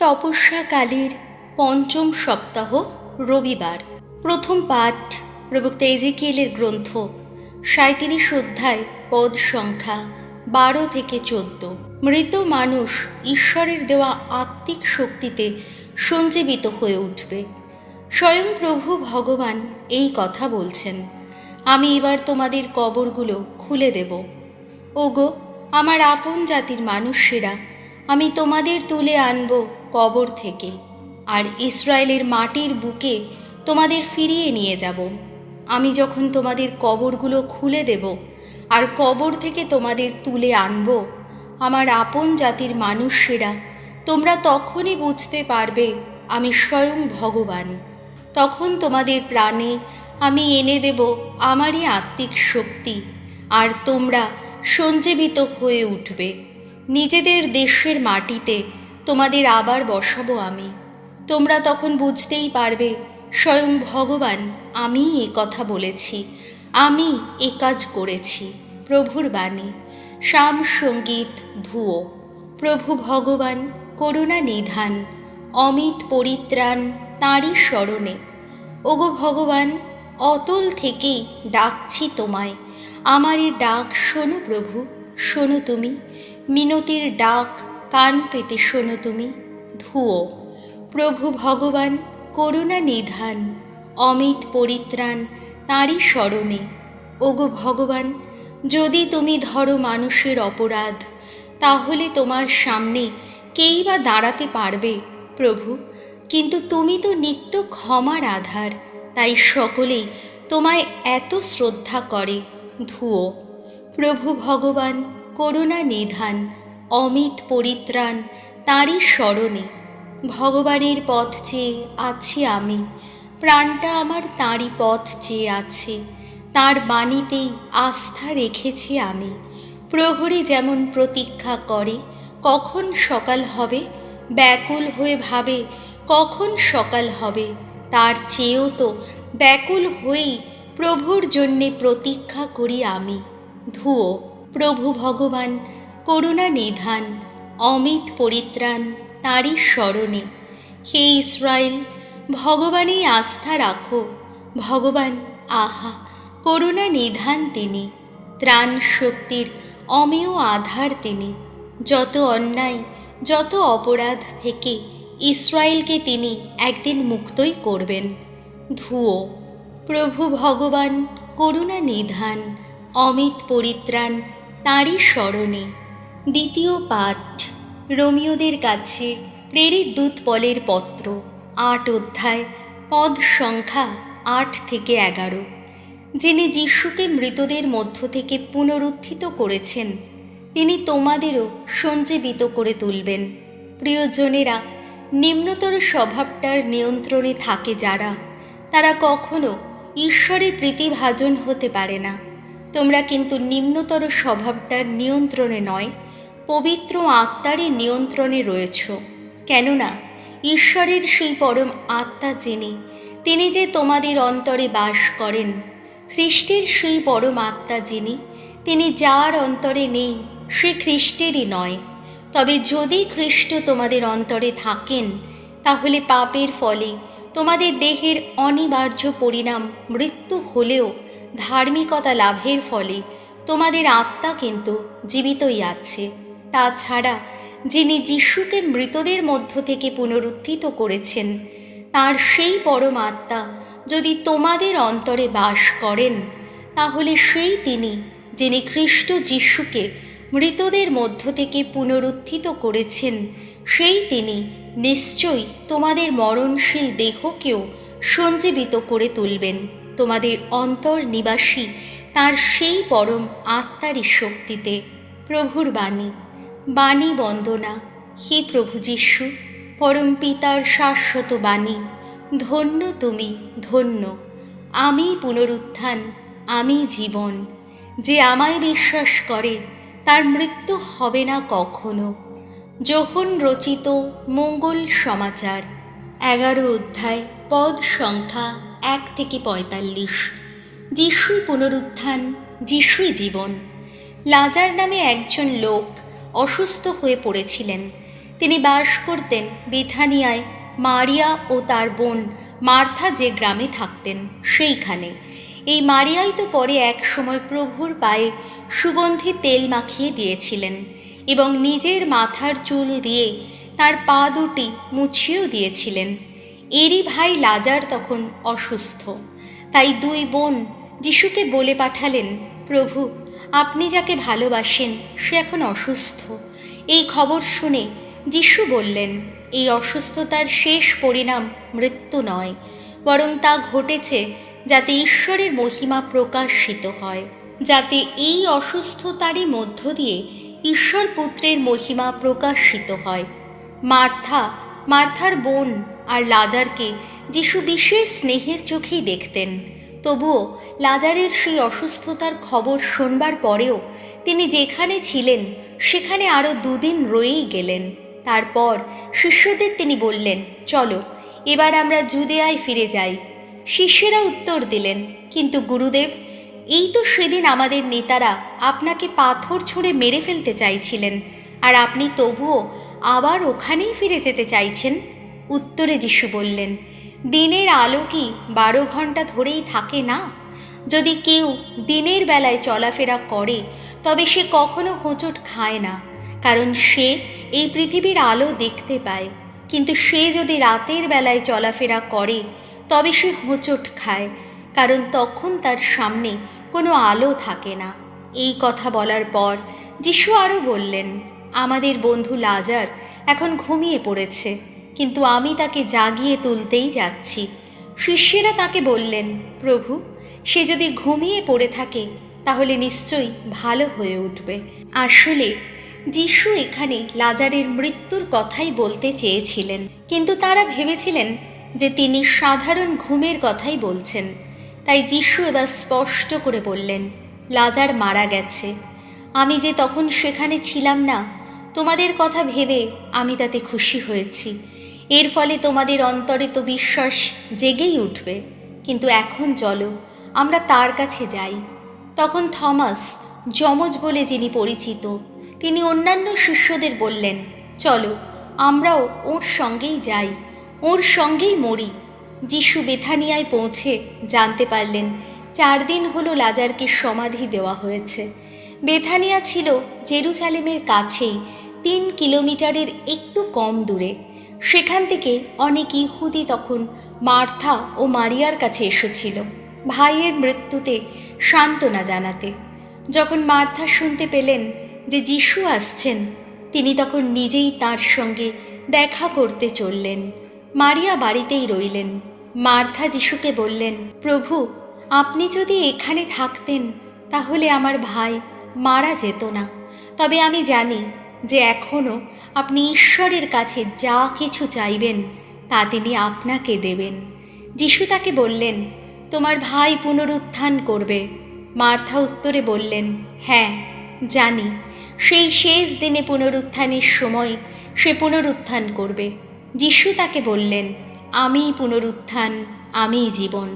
তপস্যাকালের পঞ্চম সপ্তাহ রবিবার। প্রথম পাঠ প্রবক্তা এজেকিয়েলের গ্রন্থ 37 অধ্যায় পদ সংখ্যা 12 থেকে 14। মৃত মানুষ ঈশ্বরের দেওয়া আত্মিক শক্তিতে সঞ্জীবিত হয়ে উঠবে। স্বয়ং প্রভু ভগবান এই কথা বলছেন, আমি এবার তোমাদের কবরগুলো খুলে দেব। ওগো আমার আপন জাতির মানুষেরা, আমি তোমাদের তুলে আনব কবর থেকে, আর ইসরায়েলের মাটির বুকে তোমাদের ফিরিয়ে নিয়ে যাব। আমি যখন তোমাদের কবরগুলো খুলে দেব আর কবর থেকে তোমাদের তুলে আনব, আমার আপন জাতির মানুষেরা, তোমরা তখনই বুঝতে পারবে আমি স্বয়ং ভগবান। তখন তোমাদের প্রাণে আমি এনে দেব আমারই আত্মিক শক্তি, আর তোমরা সঞ্জীবিত হয়ে উঠবে। নিজেদের দেশের মাটিতে তোমাদের আবার বসাবো আমি। তোমরা তখন বুঝতেই পারবে স্বয়ং ভগবান আমি এ কথা বলেছি, আমি এ কাজ করেছি। প্রভুর বাণী। শাম সঙ্গীত ধুয়ো। প্রভু ভগবান করুণা নিধান, অমিত পরিত্রাণ তাঁরই স্মরণে। ওগো ভগবান, অতল থেকেই ডাকছি তোমায়, আমার এ ডাক শোনো প্রভু, শোনো তুমি। মিনতির ডাক কান পেতে শোনো তুমি। ধুয়ো। প্রভু ভগবান করুণা নিধান, অমিত পরিত্রাণ তাঁরই স্মরণে। ওগো ভগবান, যদি তুমি ধরো মানুষের অপরাধ, তাহলে তোমার সামনে কেই বা দাঁড়াতে পারবে প্রভু? কিন্তু তুমি তো নিত্য ক্ষমার আধার, তাই সকলেই তোমায় এত শ্রদ্ধা করে। ধুয়ো। প্রভু ভগবান করুণা নিধান, অমিত পরিত্রাণ তাঁরই স্মরণে। ভগবানের পথ চেয়ে আছি আমি, প্রাণটা আমার তাঁরই পথ চেয়ে আছে। তাঁর বাণীতেই আস্থা রেখেছি আমি। প্রহরী যেমন প্রতীক্ষা করে কখন সকাল হবে, ব্যাকুল হয়ে ভাবে কখন সকাল হবে, তার চেয়েও তো ব্যাকুল হয়েই প্রভুর জন্যে প্রতীক্ষা করি আমি। ধুয়ো। প্রভু ভগবান করুণা নিধান, অমিত পরিত্রাণ তাঁরই স্মরণে। হে ইসরায়েল, ভগবানেই আস্থা রাখো। ভগবান আহা করুণা নিধান তিনি, ত্রাণ শক্তির অমেয় আধার তিনি। যত অন্যায়, যত অপরাধ থেকে ইসরায়েলকে তিনি একদিন মুক্তই করবেন। ধুয়ো। প্রভু ভগবান করুণা নিধান, অমিত পরিত্রাণ তাঁরই স্মরণে। দ্বিতীয় পাঠ রোমীয়দের কাছে প্রেরিত দূত পলের পত্র 8 অধ্যায় পদ সংখ্যা 8 থেকে 11। যিনি যিশুকে মৃতদের মধ্য থেকে পুনরুত্থিত করেছেন, তিনি তোমাদেরও সঞ্জীবিত করে তুলবেন। প্রিয়জনেরা, নিম্নতর স্বভাবটার নিয়ন্ত্রণে থাকে যারা, তারা কখনো ঈশ্বরের প্রীতিভাজন হতে পারে না। তোমরা কিন্তু নিম্নতর স্বভাবটার নিয়ন্ত্রণে নয়, পবিত্র আত্মারই নিয়ন্ত্রণে রয়েছ। কেননা ঈশ্বরের সেই পরম আত্মা যিনি, তিনি যে তোমাদের অন্তরে বাস করেন। খ্রিস্টের সেই পরম আত্মা যিনি, তিনি যার অন্তরে নেই সে খ্রিস্টেরই নয়। তবে যদি খ্রিস্ট তোমাদের অন্তরে থাকেন, তাহলে পাপের ফলে তোমাদের দেহের অনিবার্য পরিণাম মৃত্যু হলেও ধার্মিকতা লাভের ফলে তোমাদের আত্মা কিন্তু জীবিতই আছে। তাছাড়া যিনি যিশুকে মৃতদের মধ্য থেকে পুনরুত্থিত করেছেন, তার সেই পরম আত্মা যদি তোমাদের অন্তরে বাস করেন, তাহলে সেই তিনি যিনি খ্রিস্ট যিশুকে মৃতদের মধ্য থেকে পুনরুত্থিত করেছেন, সেই তিনি নিশ্চয়ই তোমাদের মরণশীল দেহকেও সঞ্জীবিত করে তুলবেন তোমাদের অন্তর্নিবাসী তাঁর সেই পরম আত্মারই শক্তিতে। প্রভুর বাণী। বাণী বন্দনা। হে প্রভু যিশু, পরম পিতার শাশ্বত বাণী, ধন্য তুমি, ধন্য। আমি পুনরুত্থান, আমি জীবন। যে আমায় বিশ্বাস করে তার মৃত্যু হবে না কখনো। যোহন রচিত মঙ্গল সমাচার 11 অধ্যায় পদ সংখ্যা 1 থেকে 45। যিশুই পুনরুত্থান, যিশুই জীবন। লাজার নামে একজন লোক অসুস্থ হয়ে পড়েছিলেন। তিনি বাস করতেন বেথানিয়ায়, মারিয়া ও তার বোন মার্থা যে গ্রামে থাকতেন সেইখানে। এই মারিয়াই তো পরে এক সময় প্রভুর পায়ে সুগন্ধি তেল মাখিয়ে দিয়েছিলেন এবং নিজের মাথার চুল দিয়ে তার পা দুটি মুছিয়েও দিয়েছিলেন। এরই ভাই লাজার তখন অসুস্থ। তাই দুই বোন যিশুকে বলে পাঠালেন, প্রভু, আপনি যাকে ভালোবাসেন সে এখন অসুস্থ। এই খবর শুনে যিশু বললেন, এই অসুস্থতার শেষ পরিণাম মৃত্যু নয়, বরং তা ঘটেছে যাতে ঈশ্বরের মহিমা প্রকাশিত হয়, যাতে এই অসুস্থতারই মধ্য দিয়ে ঈশ্বর পুত্রের মহিমা প্রকাশিত হয়। মার্থার বোন আর লাজারকে যিশু বিশেষ স্নেহের চোখেই দেখতেন। তবুও লাজারের সেই অসুস্থতার খবর শোনবার পরেও তিনি যেখানে ছিলেন সেখানে আরও 2 দিন রয়েই গেলেন। তারপর শিষ্যদের তিনি বললেন, চলো এবার আমরা জুদেয়ায় ফিরে যাই। শিষ্যেরা উত্তর দিলেন, কিন্তু গুরুদেব, এই তো সেদিন আমাদের নেতারা আপনাকে পাথর ছুঁড়ে মেরে ফেলতে চাইছিলেন, আর আপনি তবুও আবার ওখানেই ফিরে যেতে চাইছেন। উত্তরে যিশু বললেন, দিনের আলো কি 12 ঘন্টা ধরেই থাকে না? যদি কেউ দিনের বেলায় চলাফেরা করে তবে সে কখনো হোঁচট খায় না, কারণ সে এই পৃথিবীর আলো দেখতে পায়। কিন্তু সে যদি রাতের বেলায় চলাফেরা করে তবে সে হোঁচট খায়, কারণ তখন তার সামনে কোনো আলো থাকে না। এই কথা বলার পর যিশু আরও বললেন, আমাদের বন্ধু লাজার এখন ঘুমিয়ে পড়েছে, কিন্তু আমি তাকে জাগিয়ে তুলতেই যাচ্ছি। শিষ্যেরা তাকে বললেন, প্রভু, সে যদি ঘুমিয়ে পড়ে থাকে তাহলে নিশ্চয়ই ভালো হয়ে উঠবে। আসলে যিশু এখানে লাজারের মৃত্যুর কথাই বলতে চেয়েছিলেন, কিন্তু তারা ভেবেছিলেন যে তিনি সাধারণ ঘুমের কথাই বলছেন। তাই যিশু এবার স্পষ্ট করে বললেন, লাজার মারা গেছে। আমি যে তখন সেখানে ছিলাম না, তোমাদের কথা ভেবে আমি তাতে খুশি হয়েছি। এর ফলে তোমাদের অন্তরে তো বিশ্বাস জেগেই উঠবে। কিন্তু এখন চলো আমরা তার কাছে যাই। তখন থমাস, যমজ বলে যিনি পরিচিত, তিনি অন্যান্য শিষ্যদের বললেন, চলো আমরাও ওর সঙ্গেই যাই, ওর সঙ্গেই মরি। যিশু বেথানিয়ায় পৌঁছে জানতে পারলেন 4 দিন হলো লাজারকে সমাধি দেওয়া হয়েছে। বেথানিয়া ছিল জেরুজালেমের কাছেই 3 কিলোমিটারের একটু কম দূরে। সেখান থেকে অনেক ইহুদি তখন মার্থা ও মারিয়ার কাছে এসেছিল ভাইয়ের মৃত্যুতে সান্ত্বনা জানাতে। যখন মার্থা শুনতে পেলেন যে যিশু আসছেন, তিনি তখন নিজেই তার সঙ্গে দেখা করতে চললেন। মারিয়া বাড়িতেই রইলেন। মার্থা যিশুকে বললেন, প্রভু, আপনি যদি এখানে থাকতেন তাহলে আমার ভাই মারা যেত না। তবে আমি জানি যে এখনও আপনি ঈশ্বরের কাছে যা কিছু চাইবেন তা তিনি আপনাকে দেবেন। যিশু তাকে বললেন, তোমার ভাই পুনরুত্থান করবে। মার্থা উত্তরে বললেন, হ্যাঁ জানি, সেই শেষ দিনে পুনরুত্থানের সময় সে পুনরুত্থান করবে। যিশু তাকে বললেন, আমিই পুনরুত্থান, আমিই জীবন।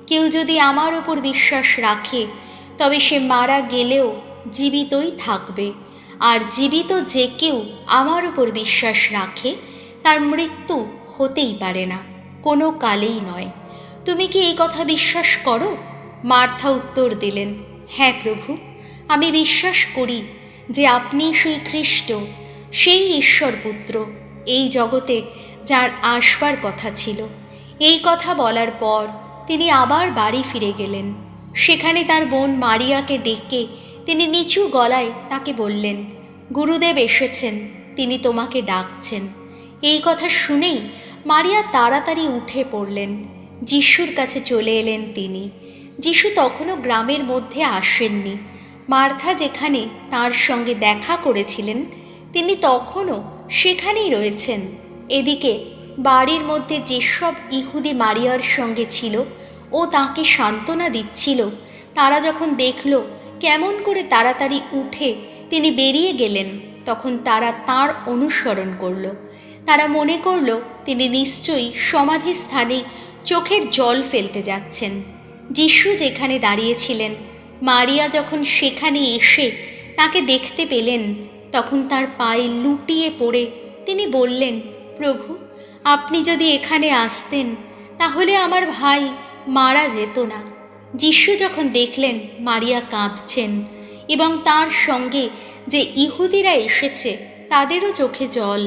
কেউ যদি আমার ওপর বিশ্বাস রাখে তবে সে মারা গেলেও জীবিতই থাকবে, আর জীবিত যে কেউ আমার ওপর বিশ্বাস রাখে তার মৃত্যু হতেই পারে না, কোনো কালেই নয়। তুমি কি এই কথা বিশ্বাস করো? মার্থা উত্তর দিলেন, হ্যাঁ প্রভু, আমি বিশ্বাস করি যে আপনি সেই খ্রিস্ট, সেই ঈশ্বর পুত্র, এই জগতে যার আসবার কথা ছিল। এই কথা বলার পর তিনি আবার বাড়ি ফিরে গেলেন। সেখানে তার বোন মারিয়াকে ডেকে তিনি নিচু গলায় তাকে বললেন, গুরুদেব এসেছেন, তিনি তোমাকে ডাকছেন। এই কথা শুনেই মারিয়া তাড়াতাড়ি উঠে পড়লেন। যিশুর কাছে চলে এলেন তিনি। যিশু তখনও গ্রামের মধ্যে আসেননি। মার্থা যেখানে তার সঙ্গে দেখা করেছিলেন তিনি তখনও সেখানেই রয়েছেন। এদিকে বাড়ির মধ্যে যেসব ইহুদি মারিয়ার সঙ্গে ছিল ও তাকে সান্ত্বনা দিচ্ছিল, তারা যখন দেখল কেমন করে তাড়াতাড়ি উঠে তিনি বেরিয়ে গেলেন, তখন তারা তাঁর অনুসরণ করল। তারা মনে করল তিনি নিশ্চয়ই সমাধি স্থানে চোখের জল ফেলতে যাচ্ছেন। যিশু যেখানে দাঁড়িয়েছিলেন, মারিয়া যখন সেখানে এসে তাকে দেখতে পেলেন, তখন তার পায়ে লুটিয়ে পড়ে তিনি বললেন, প্রভু, আপনি যদি এখানে আসতেন তাহলে আমার ভাই মারা যেত না। যিশু যখন দেখলেন মারিয়া কাঁদছেন এবং তার সঙ্গে যে ইহুদিরা এসেছে তাদেরও চোখে জল,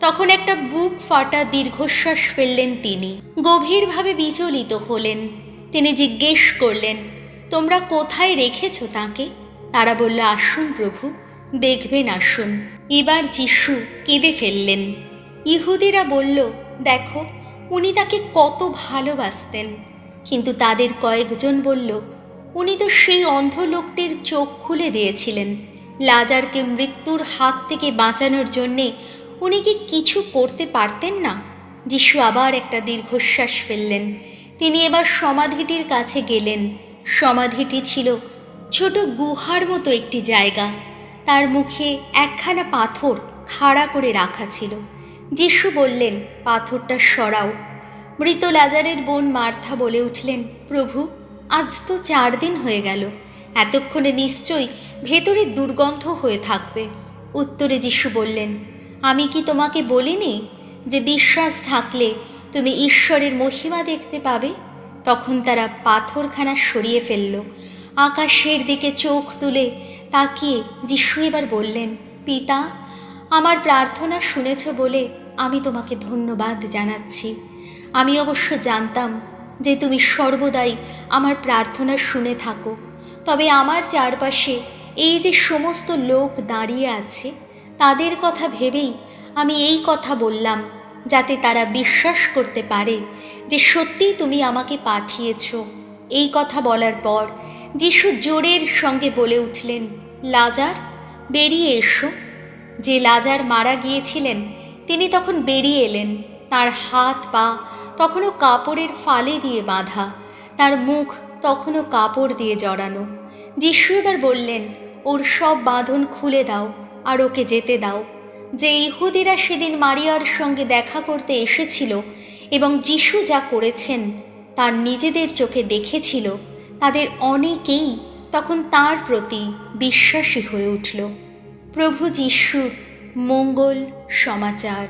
তখন একটা বুক ফাটা দীর্ঘশ্বাস ফেললেন। তিনি গভীরভাবে বিচলিত হলেন। তিনি জিজ্ঞেস করলেন, তোমরা কোথায় রেখেছ তাকে? তারা বলল, আসুন প্রভু, দেখবেন, আসুন। এবার যিশু কেঁদে ফেললেন। ইহুদিরা বলল, দেখো, উনি তাকে কত ভালোবাসতেন। কিন্তু তাদের কয়েকজন বলল, উনি তো সেই অন্ধ লোকটির চোখ খুলে দিয়েছিলেন। লাজারকে মৃত্যুর হাত থেকে বাঁচানোর জন্যে উনি কি কিছু করতে পারতেন না? যিশু আবার একটা দীর্ঘশ্বাস ফেললেন। তিনি এবার সমাধিটির কাছে গেলেন। সমাধিটি ছিল ছোট গুহার মতো একটি জায়গা। তার মুখে একখানা পাথর খাড়া করে রাখা ছিল। যিশু বললেন, পাথরটা সরাও। মৃত লাজারের বোন মার্থা বলে উঠলেন, প্রভু, আজ তো 4 দিন হয়ে গেল, এতক্ষণে নিশ্চয়ই ভেতরে দুর্গন্ধ হয়ে থাকবে। উত্তরে যিশু বললেন, আমি কি তোমাকে বলিনি যে বিশ্বাস থাকলে তুমি ঈশ্বরের মহিমা দেখতে পাবে? তখন তারা পাথরখানা সরিয়ে ফেলল। আকাশের দিকে চোখ তুলে তাকিয়ে যিশু এবার বললেন, পিতা, আমার প্রার্থনা শুনেছ বলে আমি তোমাকে ধন্যবাদ জানাচ্ছি। আমি অবশ্য জানতাম যে তুমি সর্বদাই আমার প্রার্থনা শুনে থাকো, তবে আমার চারপাশে এই যে সমস্ত লোক দাঁড়িয়ে আছে তাদের কথা ভেবেই আমি এই কথা বললাম, যাতে তারা বিশ্বাস করতে পারে যে সত্যিই তুমি আমাকে পাঠিয়েছ। এই কথা বলার পর যিশু জোরের সঙ্গে বলে উঠলেন, লাজার, বেরিয়ে এসো। যে লাজার মারা গিয়েছিলেন তিনি তখন বেরিয়ে এলেন। তার হাত পা তখনও কাপড়ের ফালে দিয়ে বাঁধা, তার মুখ তখনও কাপড় দিয়ে জড়ানো। যিশু এবার বললেন, ওর সব বাঁধন খুলে দাও আর ওকে যেতে দাও। যে ইহুদিরা সেদিন মারিয়ার সঙ্গে দেখা করতে এসেছিল এবং যিশু যা করেছেন তার নিজেদের চোখে দেখেছিল, তাদের অনেকেই তখন তার প্রতি বিশ্বাসী হয়ে উঠল। প্রভু যিশুর মঙ্গল সমাচার।